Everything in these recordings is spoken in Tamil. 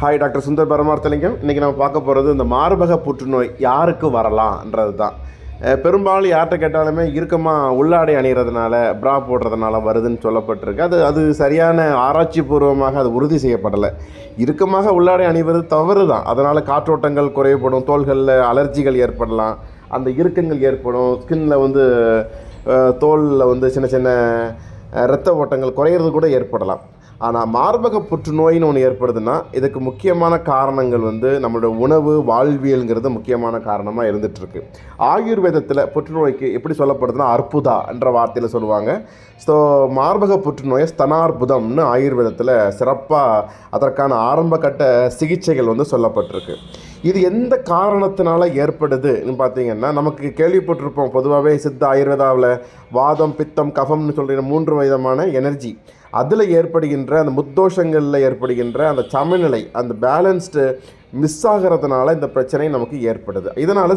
Hi, doctor Sundar Paramarthalingam. இன்றைக்கி நம்ம பார்க்க போகிறது இந்த மார்பக புற்றுநோய் யாருக்கு வரலாம்ன்றது தான். பெரும்பாலும் யார்கிட்ட கேட்டாலுமே இறுக்கமாக உள்ளாடை அணிகிறதுனால, ப்ரா போடுறதுனால வருதுன்னு சொல்லப்பட்டிருக்கு. அது சரியான ஆராய்ச்சி பூர்வமாக அது உறுதி செய்யப்படலை. இறுக்கமாக உள்ளாடை அணிவது தவறு தான். அதனால் காற்றோட்டங்கள் குறைபடும், தோள்களில் அலர்ஜிகள் ஏற்படலாம், அந்த இறுக்கங்கள் ஏற்படும், ஸ்கின்னில் தோலில் சின்ன சின்ன இரத்த ஓட்டங்கள் குறையிறது கூட ஏற்படலாம். ஆனால் மார்பக புற்றுநோயின்னு ஒன்று ஏற்படுதுன்னா இதுக்கு முக்கியமான காரணங்கள் நம்மளோட உணவு, வாழ்வியல்ங்கிறது முக்கியமான காரணமாக இருந்துகிட்ருக்கு. ஆயுர்வேதத்தில் புற்றுநோய்க்கு எப்படி சொல்லப்படுதுன்னா அற்புதா என்ற வார்த்தையில் சொல்லுவாங்க. ஸோ மார்பக புற்றுநோயை ஸ்தனார்புதம்னு ஆயுர்வேதத்தில் சிறப்பாக அதற்கான ஆரம்ப கட்ட சிகிச்சைகள் சொல்லப்பட்டிருக்கு. இது எந்த காரணத்தினால ஏற்படுதுன்னு பார்த்தீங்கன்னா, நமக்கு கேள்விப்பட்டிருப்போம் பொதுவாகவே சித்த ஆயுர்வேதாவில் வாதம், பித்தம், கஃபம்னு சொல்கிற 3 விதமான எனர்ஜி. அதில் ஏற்படுகின்ற அந்த முத்தோஷங்களில் ஏற்படுகின்ற அந்த சமநிலை, அந்த பேலன்ஸ்டு மிஸ் ஆகிறதுனால இந்த பிரச்சனை நமக்கு ஏற்படுது. இதனால்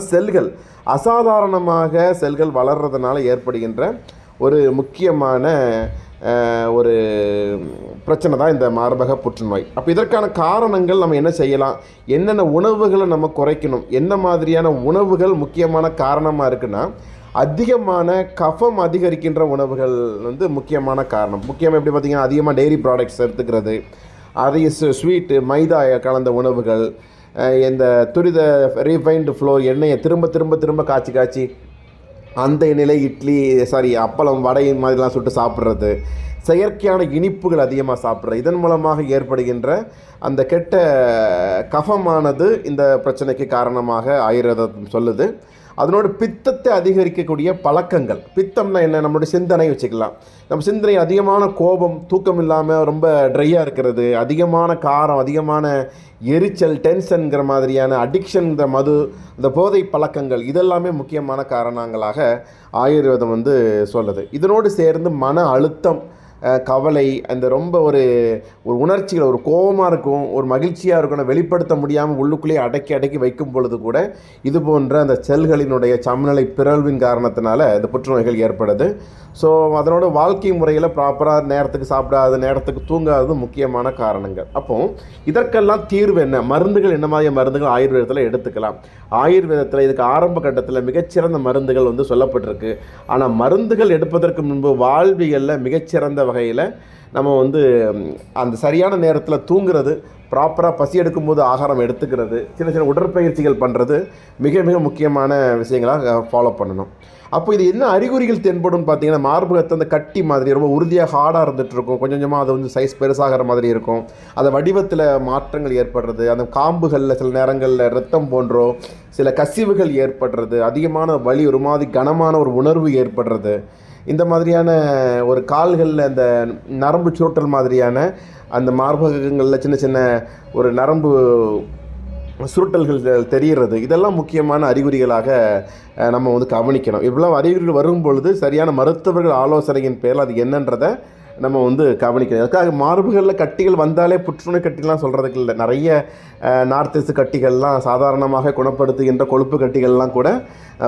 அசாதாரணமாக செல்கள் வளர்கிறதுனால ஏற்படுகின்ற ஒரு முக்கியமான ஒரு பிரச்சனை தான் இந்த மார்பக புற்றுநோய். அப்போ இதற்கான காரணங்கள் நம்ம என்ன செய்யலாம், என்னென்ன உணவுகளை நம்ம குறைக்கணும், என்ன மாதிரியான உணவுகள் முக்கியமான காரணமாக இருக்குன்னா, அதிகமான கஃபம் அதிகரிக்கின்ற உணவுகள் முக்கியமான காரணம். முக்கியமாக எப்படி பார்த்திங்கன்னா, அதிகமாக டெய்ரி ப்ராடக்ட்ஸ் எடுத்துக்கிறது, அதிக ஸ்வீட்டு, மைதா கலந்த உணவுகள், இந்த துரித ரீஃபைன்டு ஃப்ளோர் எண்ணெயை திரும்ப காய்ச்சி அந்த எண்ணெயில் அப்பளம், வடை மாதிரிலாம் சுட்டு சாப்பிட்றது, செயற்கையான இனிப்புகள் அதிகமாக சாப்பிட்றது, இதன் மூலமாக ஏற்படுகின்ற அந்த கெட்ட கஃபமானது இந்த பிரச்சனைக்கு காரணமாக ஆயுர்வேதம் சொல்லுது. அதனோட பித்தத்தை அதிகரிக்கக்கூடிய பழக்கங்கள். பித்தம்னா என்ன, நம்மளுடைய சிந்தனை வச்சுக்கலாம். நம்ம சிந்தனை அதிகமான கோபம், தூக்கம் இல்லாமல் ரொம்ப ட்ரையாக இருக்கிறது, அதிகமான காரம், அதிகமான எரிச்சல், டென்ஷனுங்கிற மாதிரியான அடிக்ஷன்கிற மது, இந்த போதை பழக்கங்கள், இதெல்லாமே முக்கியமான காரணங்களாக ஆயுர்வேதம் சொல்லுது. இதனோடு சேர்ந்து மன அழுத்தம், கவலை, அந்த ரொம்ப ஒரு உணர்ச்சிகள், ஒரு கோபமாக இருக்கும், ஒரு மகிழ்ச்சியாக இருக்கும், வெளிப்படுத்த முடியாமல் உள்ளுக்குள்ளேயே அடக்கி வைக்கும் பொழுது கூட இது போன்ற அந்த செல்களினுடைய சமநிலை பிறழ்வின் காரணத்தினால இந்த புற்றுநோய்கள் ஏற்படுது. ஸோ அதனோட வாழ்க்கை முறையில் ப்ராப்பராக நேரத்துக்கு சாப்பிடாது, நேரத்துக்கு தூங்காதது முக்கியமான காரணங்கள். அப்போது இதற்கெல்லாம் தீர்வு என்ன, மருந்துகள் என்ன மாதிரி மருந்துகள் ஆயுர்வேதத்தில் எடுத்துக்கலாம். ஆயுர்வேதத்தில் இதுக்கு ஆரம்ப கட்டத்தில் மிகச்சிறந்த மருந்துகள் சொல்லப்பட்டிருக்கு. ஆனால் மருந்துகள் எடுப்பதற்கு முன்பு வாழ்வியலில் மிகச்சிறந்த வகையில் நம்ம அந்த சரியான நேரத்தில் தூங்குறது, ப்ராப்பராக பசி எடுக்கும்போது ஆகாரம் எடுத்துக்கிறது, சின்ன உடற்பயிற்சிகள் பண்ணுறது மிக மிக முக்கியமான விஷயங்களாக ஃபாலோ பண்ணணும். அப்போ இது என்ன அறிகுறிகள் தென்படும் பார்த்தீங்கன்னா, மார்பகத்தை அந்த கட்டி மாதிரி ரொம்ப உறுதியாக ஹார்டாக இருந்துகிட்ருக்கும், கொஞ்சம் கொஞ்சமாக அது சைஸ் பெருசாகிற மாதிரி இருக்கும், அந்த வடிவத்தில் மாற்றங்கள் ஏற்படுறது, அந்த காம்புகளில் சில நேரங்களில் இரத்தம் போன்றோ சில கசிவுகள் ஏற்படுறது, அதிகமான வலி, ஒரு மாதிரி கனமான ஒரு உணர்வு ஏற்படுறது, இந்த மாதிரியான ஒரு கால்களில் அந்த நரம்பு சுருட்டல் மாதிரியான அந்த மார்பகங்களில் சின்ன சின்ன ஒரு நரம்பு சுருட்டல்கள் தெரிகிறது, இதெல்லாம் முக்கியமான அறிகுறிகளாக நம்ம கவனிக்கணும். இவ்வளோ அறிகுறிகள் வரும் பொழுது சரியான மருத்துவர்கள் ஆலோசனையின் பேரில் அது என்னன்றதை நம்ம கவனிக்கணும். அதுக்காக மார்புகளில் கட்டிகள் வந்தாலே புற்றுநோய் கட்டிலாம் சொல்கிறதுக்கு இல்லை. நிறைய நார்த் ஈஸ்ட் கட்டிகள்லாம் சாதாரணமாக குணப்படுத்துகின்ற கொழுப்பு கட்டிகள்லாம் கூட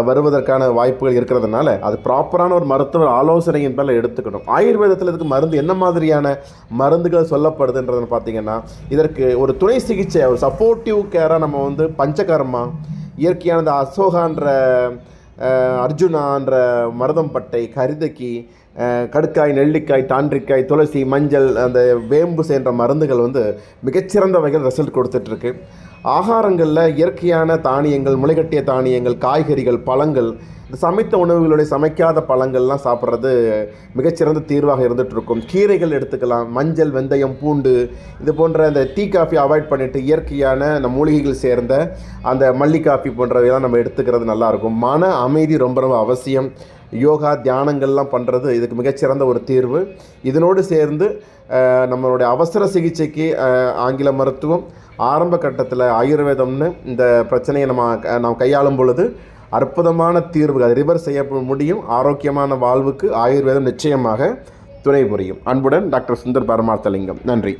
வருவதற்கான வாய்ப்புகள் இருக்கிறதுனால அது ப்ராப்பரான ஒரு மருத்துவ ஆலோசனையின் பேரில் எடுத்துக்கணும். ஆயுர்வேதத்தில் இதுக்கு மருந்து என்ன மாதிரியான மருந்துகள் சொல்லப்படுதுன்றதுன்னு பார்த்திங்கன்னா, இதற்கு ஒரு துணை சிகிச்சை, ஒரு சப்போர்ட்டிவ் கேராக நம்ம பஞ்சகர்மா, இயற்கையானது அசோகான்ற, அர்ஜுனான்ற மருதம்பட்டை, கரிதக்கி, கடுக்காய், நெல்லிக்காய், தாண்டிக்காய், துளசி, மஞ்சள், அந்த வேம்பு சேர்ந்த மருந்துகள் மிகச்சிறந்த வகையில் ரிசல்ட் கொடுத்துட்ருக்கு. ஆகாரங்களில் இயற்கையான தானியங்கள், முளைகட்டிய தானியங்கள், காய்கறிகள், பழங்கள், இந்த சமைத்த உணவுகளுடைய சமைக்காத பழங்கள்லாம் சாப்பிட்றது மிகச்சிறந்த தீர்வாக இருந்துகிட்ருக்கும். கீரைகள் எடுத்துக்கலாம், மஞ்சள், வெந்தயம், பூண்டு, இது போன்ற இந்த டீ காஃபி அவாய்ட் பண்ணிவிட்டு இயற்கையான அந்த மூலிகைகள் சேர்ந்த அந்த மல்லி காஃபி போன்றவையெல்லாம் நம்ம எடுத்துக்கிறது நல்லாயிருக்கும். மன அமைதி ரொம்ப ரொம்ப அவசியம். யோகா, தியானங்கள்லாம் பண்ணுறது இதுக்கு மிகச்சிறந்த ஒரு தீர்வு. இதனோடு சேர்ந்து நம்மளுடைய அவசர சிகிச்சைக்கு ஆங்கில மருத்துவம், ஆரம்ப கட்டத்தில் ஆயுர்வேதம்னு இந்த பிரச்சனையை நம்ம கையாளும் பொழுது அற்புதமான தீர்வுகள், அதை ரிவர்ஸ் செய்ய முடியும். ஆரோக்கியமான வாழ்வுக்கு ஆயுர்வேதம் நிச்சயமாக துணை புரியும். அன்புடன் டாக்டர் சுந்தர் பரமார்த்தலிங்கம். நன்றி.